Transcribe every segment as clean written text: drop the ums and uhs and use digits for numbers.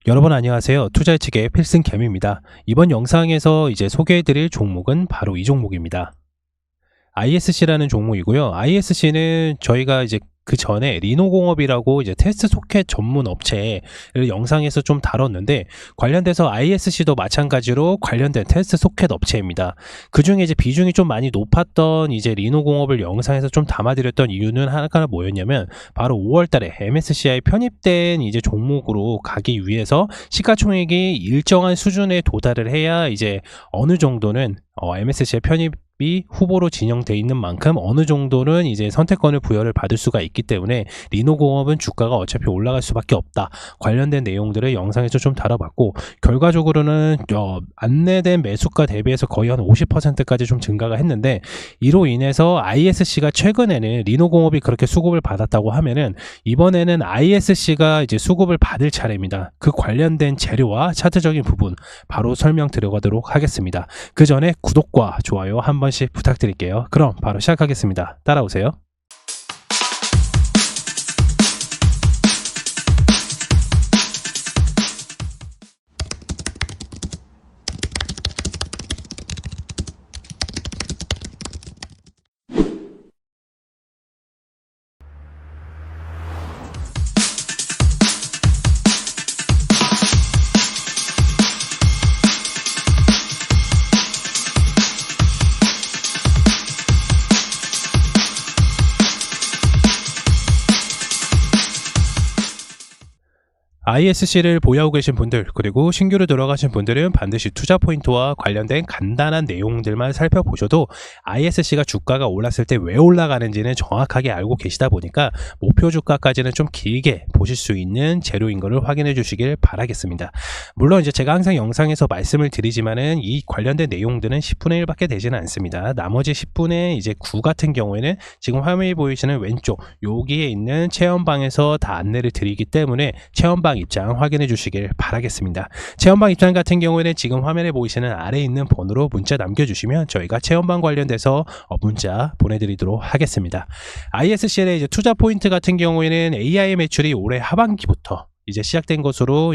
여러분 안녕하세요. 투자예측의 필승캠입니다. 이번 영상에서 소개해드릴 종목은 바로 이 종목입니다. ISC라는 종목이고요. ISC는 저희가 그 전에 리노공업이라고 테스트 소켓 전문 업체를 영상에서 좀 다뤘는데, 관련돼서 ISC도 마찬가지로 관련된 테스트 소켓 업체입니다. 그 중에 비중이 좀 많이 높았던 리노공업을 영상에서 좀 담아드렸던 이유는 하나가 뭐였냐면, 바로 5월달에 MSCI 편입된 종목으로 가기 위해서 시가총액이 일정한 수준에 도달을 해야 어느 정도는 MSCI 편입 후보로 진영돼 있는 만큼 어느 정도는 선택권을 부여를 받을 수가 있기 때문에 리노공업은 주가가 어차피 올라갈 수밖에 없다. 관련된 내용들을 영상에서 좀 다뤄봤고, 결과적으로는 안내된 매수가 대비해서 거의 한 50%까지 좀 증가가 했는데, 이로 인해서 ISC가 최근에는 리노공업이 그렇게 수급을 받았다고 하면은 이번에는 ISC가 수급을 받을 차례입니다. 그 관련된 재료와 차트적인 부분 바로 설명 드려가도록 하겠습니다. 그 전에 구독과 좋아요 한 번씩 부탁드릴게요. 그럼 바로 시작하겠습니다. 따라오세요. ISC를 보유하고 계신 분들, 그리고 신규로 들어가신 분들은 반드시 투자 포인트와 관련된 간단한 내용들만 살펴보셔도 ISC가 주가가 올랐을 때 왜 올라가는지는 정확하게 알고 계시다 보니까 목표 주가까지는 좀 길게 보실 수 있는 재료인 것을 확인해 주시길 바라겠습니다. 물론 제가 항상 영상에서 말씀을 드리지만은 이 관련된 내용들은 10분의 1밖에 되지는 않습니다. 나머지 10분의 9 같은 경우에는 지금 화면에 보이시는 왼쪽 여기에 있는 체험방에서 다 안내를 드리기 때문에 체험방 입장 확인해 주시길 바라겠습니다. 체험방 입장 같은 경우에는 지금 화면에 보이시는 아래에 있는 번호로 문자 남겨주시면 저희가 체험방 관련돼서 문자 보내드리도록 하겠습니다. ISC의 투자 포인트 같은 경우에는 AI 매출이 올해 하반기부터 시작된 것으로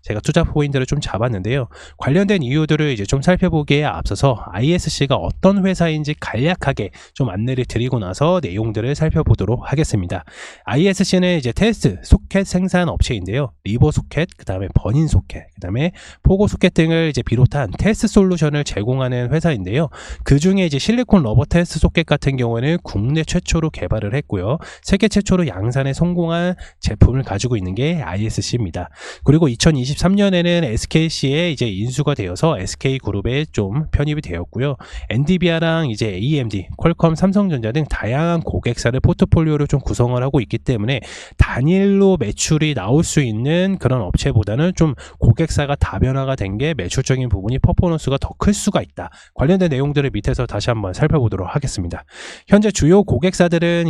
제가 투자 포인트를 좀 잡았는데요. 관련된 이유들을 좀 살펴보기에 앞서서 ISC가 어떤 회사인지 간략하게 좀 안내를 드리고 나서 내용들을 살펴보도록 하겠습니다. ISC는 테스트 소켓 생산 업체인데요. 리버 소켓, 그 다음에 버닌 소켓, 그 다음에 포고 소켓 등을 비롯한 테스트 솔루션을 제공하는 회사인데요. 그 중에 실리콘 러버 테스트 소켓 같은 경우에는 국내 최초로 개발을 했고요. 세계 최초로 양산에 성공한 제품을 가지고 있는 게 ISC입니다. 그리고 2023년에는 SKC에 인수가 되어서 SK그룹에 좀 편입이 되었고요. 엔비디아랑 AMD, 퀄컴, 삼성전자 등 다양한 고객사를 포트폴리오를 좀 구성을 하고 있기 때문에 단일로 매출이 나올 수 있는 그런 업체보다는 좀 고객사가 다변화가 된 게 매출적인 부분이 퍼포먼스가 더 클 수가 있다. 관련된 내용들을 밑에서 다시 한번 살펴보도록 하겠습니다. 현재 주요 고객사들은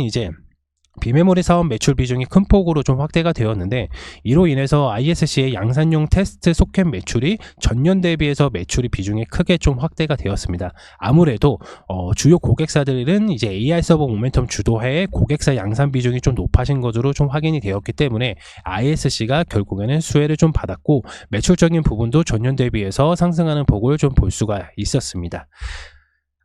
비메모리 사업 매출 비중이 큰 폭으로 좀 확대가 되었는데, 이로 인해서 ISC의 양산용 테스트 소켓 매출이 전년 대비해서 매출이 비중이 크게 좀 확대가 되었습니다. 아무래도 주요 고객사들은 AI 서버 모멘텀 주도하에 고객사 양산 비중이 좀 높아진 것으로 좀 확인이 되었기 때문에 ISC가 결국에는 수혜를 좀 받았고, 매출적인 부분도 전년 대비해서 상승하는 폭을 좀 볼 수가 있었습니다.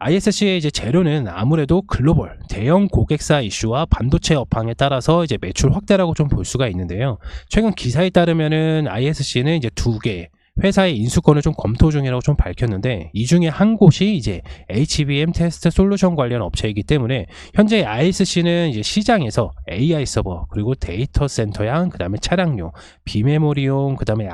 ISC의 재료는 아무래도 글로벌 대형 고객사 이슈와 반도체 업황에 따라서 매출 확대라고 좀 볼 수가 있는데요. 최근 기사에 따르면은 ISC는 두 개 회사의 인수권을 좀 검토 중이라고 좀 밝혔는데, 이 중에 한 곳이 HBM 테스트 솔루션 관련 업체이기 때문에 현재 ISC는 시장에서 AI 서버, 그리고 데이터 센터용, 그 다음에 차량용, 비메모리용, 그 다음에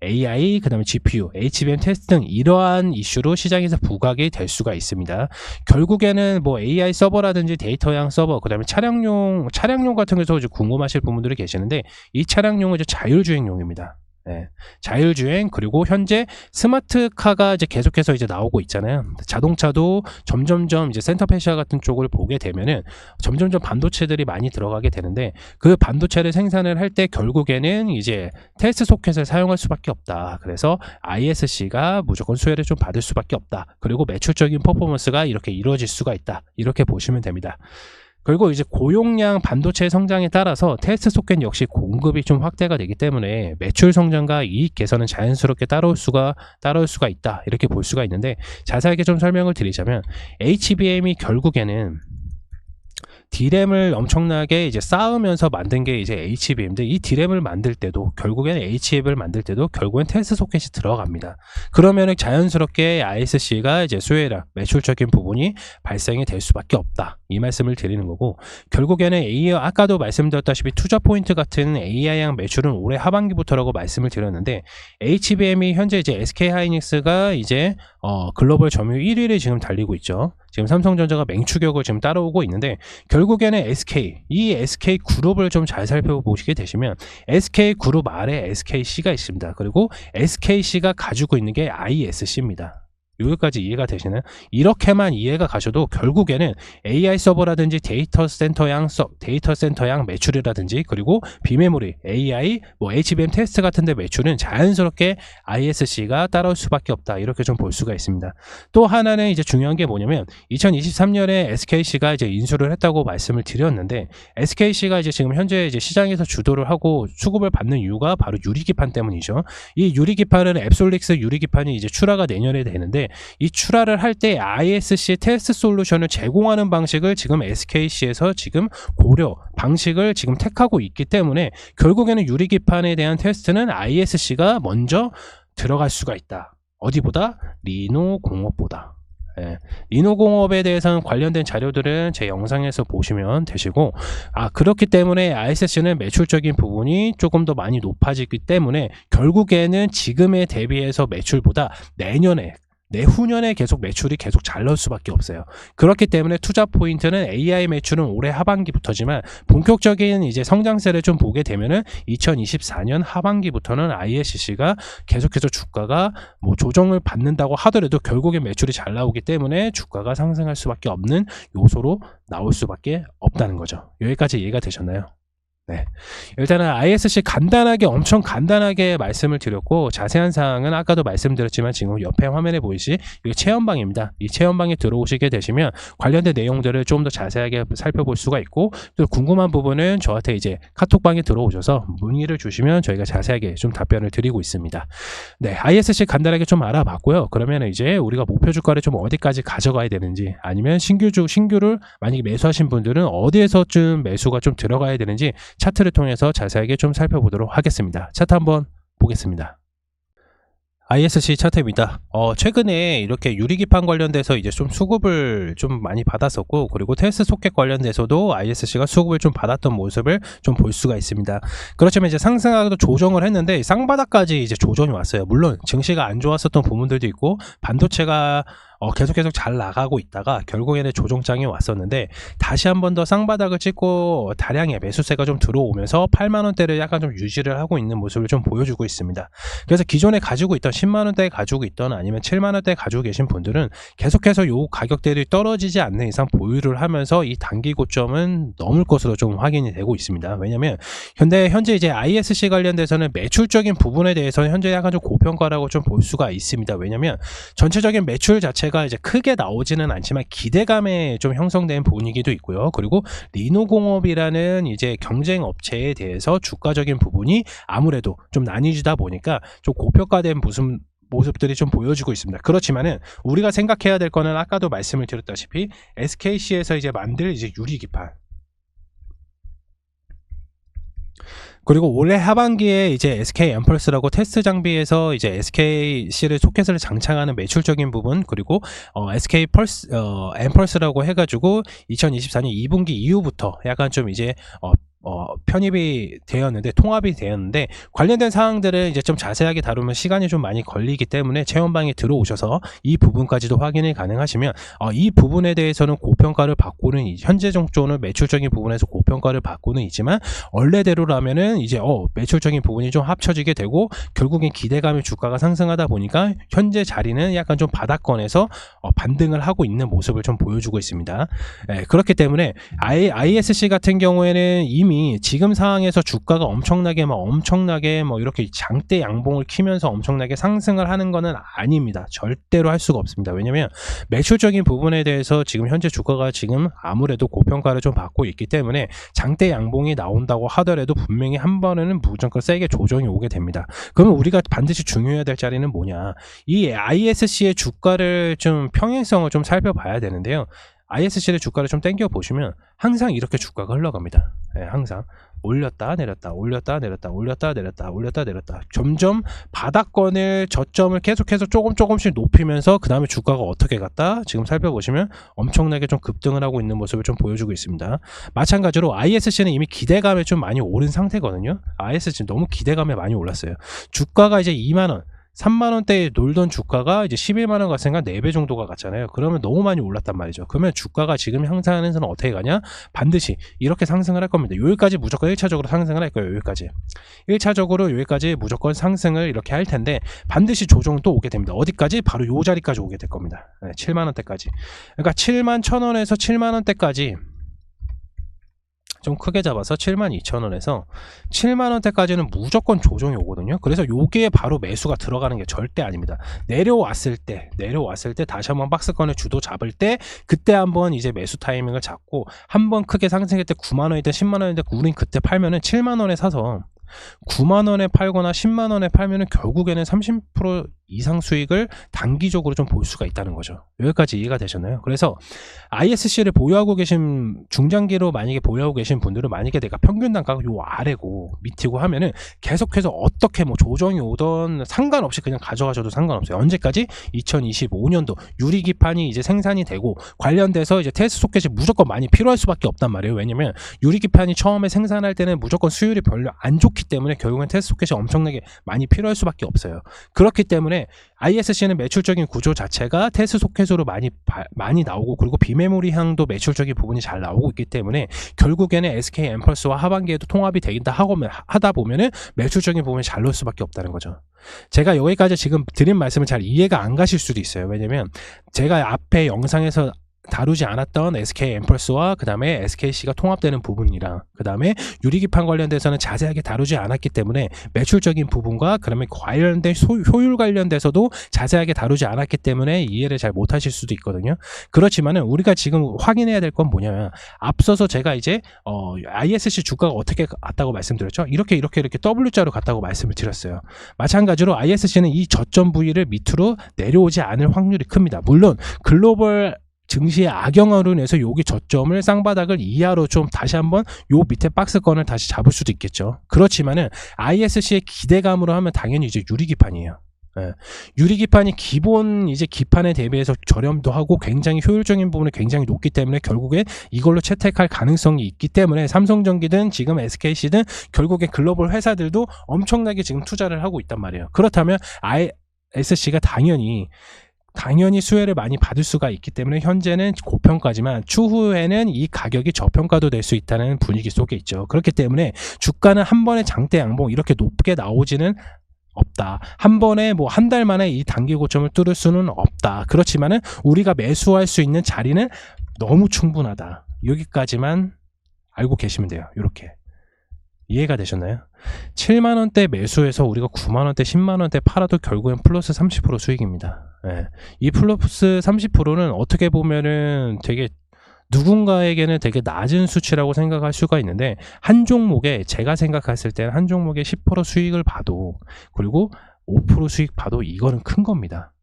AI, 그 다음에 GPU, HBM 테스트 등 이러한 이슈로 시장에서 부각이 될 수가 있습니다. 결국에는 AI 서버라든지 데이터형 서버, 그 다음에 차량용 같은 것에서 궁금하실 분들이 계시는데, 이 차량용은 자율주행용입니다. 자율주행, 그리고 현재 스마트카가 계속해서 나오고 있잖아요. 자동차도 점점점 센터페시아 같은 쪽을 보게 되면은 점점점 반도체들이 많이 들어가게 되는데, 그 반도체를 생산을 할 때 결국에는 테스트 소켓을 사용할 수밖에 없다. 그래서 ISC가 무조건 수혜를 좀 받을 수밖에 없다. 그리고 매출적인 퍼포먼스가 이렇게 이루어질 수가 있다. 이렇게 보시면 됩니다. 그리고 이제 고용량 반도체 성장에 따라서 테스트 소켓 역시 공급이 좀 확대가 되기 때문에 매출 성장과 이익 개선은 자연스럽게 따라올 수가 있다, 이렇게 볼 수가 있는데, 자세하게 좀 설명을 드리자면 HBM이 결국에는 D램을 엄청나게 이제 쌓으면서 만든 게 이제 HBM인데, 이 D램을 만들 때도 결국에는 HBM을 만들 때도 결국엔 테스트 소켓이 들어갑니다. 그러면은 자연스럽게 ISC가 이제 수혜랑 매출적인 부분이 발생이 될 수밖에 없다, 이 말씀을 드리는 거고, 결국에는 아까도 말씀드렸다시피 투자 포인트 같은 AI양 매출은 올해 하반기부터라고 말씀을 드렸는데, HBM이 현재 이제 SK하이닉스가 이제 글로벌 점유율 1위를 지금 달리고 있죠. 지금 삼성전자가 맹추격을 지금 따라오고 있는데, 결국에는 이 SK 그룹을 좀 잘 살펴보시게 되시면 SK 그룹 아래 SKC가 있습니다. 그리고 SKC가 가지고 있는 게 ISC입니다. 여기까지 이해가 되시나요? 이렇게만 이해가 가셔도 결국에는 AI 서버라든지 데이터 센터양 매출이라든지, 그리고 비메모리, AI, HBM 테스트 같은 데 매출은 자연스럽게 ISC가 따라올 수밖에 없다, 이렇게 좀 볼 수가 있습니다. 또 하나는 이제 중요한 게 뭐냐면 2023년에 SKC가 이제 인수를 했다고 말씀을 드렸는데, SKC가 이제 지금 현재 이제 시장에서 주도를 하고 수급을 받는 이유가 바로 유리기판 때문이죠. 이 유리기판은 앱솔릭스 유리기판이 이제 출하가 내년에 되는데, 이 출하를 할 때 ISC 테스트 솔루션을 제공하는 방식을 지금 SKC에서 지금 방식을 지금 택하고 있기 때문에, 결국에는 유리기판에 대한 테스트는 ISC가 먼저 들어갈 수가 있다. 어디보다? 리노공업보다. 리노공업에 대해서는 관련된 자료들은 제 영상에서 보시면 되시고, 그렇기 때문에 ISC는 매출적인 부분이 조금 더 많이 높아지기 때문에 결국에는 지금에 대비해서 매출보다 내후년에 계속 매출이 계속 잘 나올 수밖에 없어요. 그렇기 때문에 투자 포인트는 AI 매출은 올해 하반기부터지만, 본격적인 이제 성장세를 좀 보게 되면은 2024년 하반기부터는 ISC가 계속해서 주가가 조정을 받는다고 하더라도 결국에 매출이 잘 나오기 때문에 주가가 상승할 수밖에 없는 요소로 나올 수밖에 없다는 거죠. 여기까지 이해가 되셨나요? 네. 일단은 ISC 엄청 간단하게 말씀을 드렸고, 자세한 사항은 아까도 말씀드렸지만 지금 옆에 화면에 보이시 이게 체험방입니다. 이 체험방에 들어오시게 되시면 관련된 내용들을 좀 더 자세하게 살펴볼 수가 있고, 또 궁금한 부분은 저한테 이제 카톡방에 들어오셔서 문의를 주시면 저희가 자세하게 좀 답변을 드리고 있습니다. 네, ISC 간단하게 좀 알아봤고요. 그러면 이제 우리가 목표 주가를 좀 어디까지 가져가야 되는지, 아니면 신규를 만약에 매수하신 분들은 어디에서쯤 매수가 좀 들어가야 되는지 차트를 통해서 자세하게 좀 살펴보도록 하겠습니다. 차트 한번 보겠습니다. ISC 차트입니다. 최근에 이렇게 유리기판 관련돼서 이제 좀 수급을 좀 많이 받았었고, 그리고 테스트 소켓 관련돼서도 ISC가 수급을 좀 받았던 모습을 좀 볼 수가 있습니다. 그렇지만 이제 상승하기도 조정을 했는데 쌍바닥까지 이제 조정이 왔어요. 물론 증시가 안 좋았었던 부분들도 있고, 반도체가 계속 잘 나가고 있다가 결국에는 조정장이 왔었는데, 다시 한 번 더 쌍바닥을 찍고 다량의 매수세가 좀 들어오면서 8만원대를 약간 좀 유지를 하고 있는 모습을 좀 보여주고 있습니다. 그래서 기존에 가지고 있던 10만원대 가지고 있던, 아니면 7만원대 가지고 계신 분들은 계속해서 요 가격대들이 떨어지지 않는 이상 보유를 하면서 이 단기 고점은 넘을 것으로 좀 확인이 되고 있습니다. 왜냐면 현재 이제 ISC 관련돼서는 매출적인 부분에 대해서는 현재 약간 좀 고평가라고 좀 볼 수가 있습니다. 왜냐면 전체적인 매출 자체가 이제 크게 나오지는 않지만 기대감에 좀 형성된 분위기도 있고요. 그리고 리노공업이라는 이제 경쟁 업체에 대해서 주가적인 부분이 아무래도 좀 나뉘지다 보니까 좀 고평가된 모습들이 좀 보여지고 있습니다. 그렇지만은 우리가 생각해야 될 거는 아까도 말씀을 드렸다시피 SKC에서 이제 만들 이제 유리기판, 그리고 올해 하반기에 이제 SK 앰펄스라고 테스트 장비에서 이제 SKC를 소켓을 장착하는 매출적인 부분, 그리고 SK 앰펄스라고 해가지고 2024년 2분기 이후부터 약간 좀 이제 편입이 되었는데, 통합이 되었는데, 관련된 사항들을 이제 좀 자세하게 다루면 시간이 좀 많이 걸리기 때문에 체험방에 들어오셔서 이 부분까지도 확인이 가능하시면, 이 부분에 대해서는 고평가를 받고는, 현재 정도는 매출적인 부분에서 고평가를 받고는 있지만, 원래대로라면은 이제 매출적인 부분이 좀 합쳐지게 되고, 결국엔 기대감의 주가가 상승하다 보니까 현재 자리는 약간 좀 바닥권에서 반등을 하고 있는 모습을 좀 보여주고 있습니다. 그렇기 때문에 ISC 같은 경우에는 이미 이미 지금 상황에서 주가가 엄청나게 뭐 이렇게 장대 양봉을 키면서 엄청나게 상승을 하는 거는 아닙니다. 절대로 할 수가 없습니다. 왜냐면 매출적인 부분에 대해서 지금 현재 주가가 지금 아무래도 고평가를 좀 받고 있기 때문에 장대 양봉이 나온다고 하더라도 분명히 한 번에는 무조건 세게 조정이 오게 됩니다. 그러면 우리가 반드시 중요해야 될 자리는 뭐냐, 이 ISC의 주가를 좀 평행성을 좀 살펴봐야 되는데요. ISC의 주가를 좀 당겨 보시면 항상 이렇게 주가가 흘러갑니다. 네, 항상 올렸다 내렸다 올렸다 내렸다 올렸다 내렸다 올렸다 내렸다, 점점 바닥권을 저점을 계속해서 조금씩 높이면서 그 다음에 주가가 어떻게 갔다, 지금 살펴보시면 엄청나게 좀 급등을 하고 있는 모습을 좀 보여주고 있습니다. 마찬가지로 ISC는 이미 기대감에 좀 많이 오른 상태거든요. ISC 너무 기대감에 많이 올랐어요. 주가가 이제 2만원 3만원대에 놀던 주가가 이제 11만원 갔으니까 4배 정도가 갔잖아요. 그러면 너무 많이 올랐단 말이죠. 그러면 주가가 지금 향상하는 어떻게 가냐, 반드시 이렇게 상승을 할 겁니다. 여기까지 무조건 1차적으로 상승을 할 거예요. 여기까지 1차적으로 여기까지 무조건 상승을 이렇게 할 텐데 반드시 조정도 오게 됩니다. 어디까지? 바로 요 자리까지 오게 될 겁니다. 7만원대까지. 그러니까 7만 1,000원에서 7만원대까지 좀 크게 잡아서 72,000원에서 7만원대까지는 무조건 조정이 오거든요. 그래서 요게 바로 매수가 들어가는 게 절대 아닙니다. 내려왔을 때 다시 한번 박스권을 주도 잡을 때 그때 한번 이제 매수 타이밍을 잡고 한번 크게 상승할 때 9만원이든 10만원이든 우린 그때 팔면은 7만원에 사서 9만원에 팔거나 10만원에 팔면은 결국에는 30% 이상 수익을 단기적으로 좀 볼 수가 있다는 거죠. 여기까지 이해가 되셨나요? 그래서 ISC를 보유하고 계신, 중장기로 만약에 보유하고 계신 분들은 만약에 내가 평균 단가가 요 아래고 밑이고 하면은 계속해서 어떻게 뭐 조정이 오던 상관없이 그냥 가져가셔도 상관없어요. 언제까지? 2025년도 유리기판이 이제 생산이 되고 관련돼서 이제 테스트 소켓이 무조건 많이 필요할 수밖에 없단 말이에요. 왜냐면 유리기판이 처음에 생산할 때는 무조건 수율이 별로 안 좋기 때문에 결국엔 테스트 소켓이 엄청나게 많이 필요할 수밖에 없어요. 그렇기 때문에 ISC는 매출적인 구조 자체가 테스트 소켓으로 많이 나오고, 그리고 비메모리향도 매출적인 부분이 잘 나오고 있기 때문에 결국에는 SK 앰펄스와 하반기에도 통합이 되긴다 하다 보면은 매출적인 부분이 잘 나올 수밖에 없다는 거죠. 제가 여기까지 지금 드린 말씀을 잘 이해가 안 가실 수도 있어요. 왜냐면 제가 앞에 영상에서 다루지 않았던 SK 앰펄스와 그 다음에 SKC가 통합되는 부분이랑 그 다음에 유리기판 관련돼서는 자세하게 다루지 않았기 때문에 매출적인 부분과 그다음에 관련된 효율 관련돼서도 자세하게 다루지 않았기 때문에 이해를 잘 못하실 수도 있거든요. 그렇지만은 우리가 지금 확인해야 될 건 뭐냐면, 앞서서 제가 이제 ISC 주가가 어떻게 갔다고 말씀드렸죠. 이렇게 W자로 갔다고 말씀을 드렸어요. 마찬가지로 ISC는 이 저점 부위를 밑으로 내려오지 않을 확률이 큽니다. 물론 글로벌 증시의 악영향으로 인해서 여기 저점을 쌍바닥을 이하로 좀 다시 한번 요 밑에 박스권을 다시 잡을 수도 있겠죠. 그렇지만은 ISC의 기대감으로 하면 당연히 이제 유리기판이에요. 유리기판이 기본 이제 기판에 대비해서 저렴도 하고 굉장히 효율적인 부분이 굉장히 높기 때문에 결국에 이걸로 채택할 가능성이 있기 때문에 삼성전기든 지금 SKC든 결국에 글로벌 회사들도 엄청나게 지금 투자를 하고 있단 말이에요. 그렇다면 ISC가 당연히 수혜를 많이 받을 수가 있기 때문에 현재는 고평가지만 추후에는 이 가격이 저평가도 될 수 있다는 분위기 속에 있죠. 그렇기 때문에 주가는 한 번에 장대 양봉 이렇게 높게 나오지는 없다. 한 번에 뭐 한 달 만에 이 단기 고점을 뚫을 수는 없다. 그렇지만은 우리가 매수할 수 있는 자리는 너무 충분하다. 여기까지만 알고 계시면 돼요. 이렇게. 이해가 되셨나요? 7만원대 매수해서 우리가 9만원대 10만원대 팔아도 결국엔 플러스 30% 수익입니다. 이 플러스 30%는 어떻게 보면은 되게 누군가에게는 되게 낮은 수치라고 생각할 수가 있는데, 한 종목에 제가 생각했을 때는 한 종목에 10% 수익을 봐도, 그리고 5% 수익 봐도 이거는 큰 겁니다.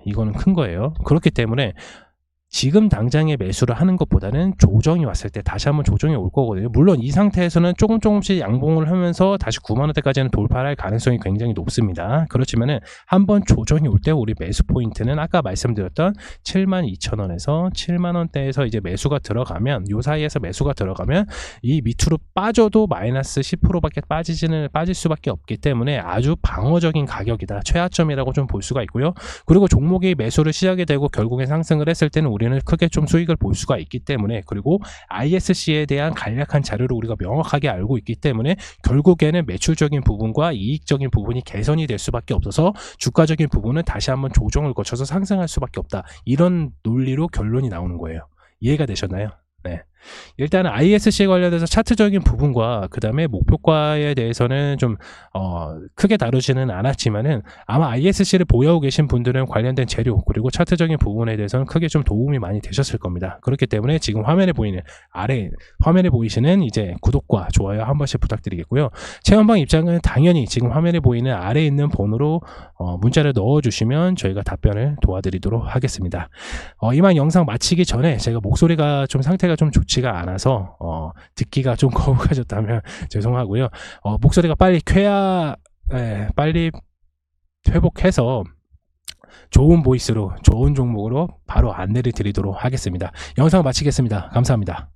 이거는 큰 거예요. 그렇기 때문에 지금 당장에 매수를 하는 것보다는 조정이 왔을 때 다시 한번 조정이 올 거거든요. 물론 이 상태에서는 조금씩 양봉을 하면서 다시 9만원대까지는 돌파할 가능성이 굉장히 높습니다. 그렇지만은 한번 조정이 올 때 우리 매수 포인트는 아까 말씀드렸던 72,000원에서 7만원대에서 이제 매수가 들어가면, 요 사이에서 매수가 들어가면 이 밑으로 빠져도 마이너스 10%밖에 빠질 수밖에 없기 때문에 아주 방어적인 가격이다. 최하점이라고 좀 볼 수가 있고요. 그리고 종목이 매수를 시작이 되고 결국에 상승을 했을 때는 우리는 크게 좀 수익을 볼 수가 있기 때문에, 그리고 ISC에 대한 간략한 자료를 우리가 명확하게 알고 있기 때문에 결국에는 매출적인 부분과 이익적인 부분이 개선이 될 수밖에 없어서 주가적인 부분은 다시 한번 조정을 거쳐서 상승할 수밖에 없다. 이런 논리로 결론이 나오는 거예요. 이해가 되셨나요? 네. 일단은 ISC에 관련해서 차트적인 부분과 그 다음에 목표가에 대해서는 좀 크게 다루지는 않았지만은 아마 ISC를 보유하고 계신 분들은 관련된 재료 그리고 차트적인 부분에 대해서는 크게 좀 도움이 많이 되셨을 겁니다. 그렇기 때문에 지금 화면에 보이는 아래 화면에 보이시는 이제 구독과 좋아요 한 번씩 부탁드리겠고요. 체험방 입장은 당연히 지금 화면에 보이는 아래에 있는 번호로 문자를 넣어주시면 저희가 답변을 도와드리도록 하겠습니다. 이만 영상 마치기 전에 제가 목소리가 좀 상태가 좀 좋지가 않아서 듣기가 좀 거북하셨다면 죄송하고요. 목소리가 빨리 빨리 회복해서 좋은 보이스로 좋은 종목으로 바로 안내를 드리도록 하겠습니다. 영상 마치겠습니다. 감사합니다.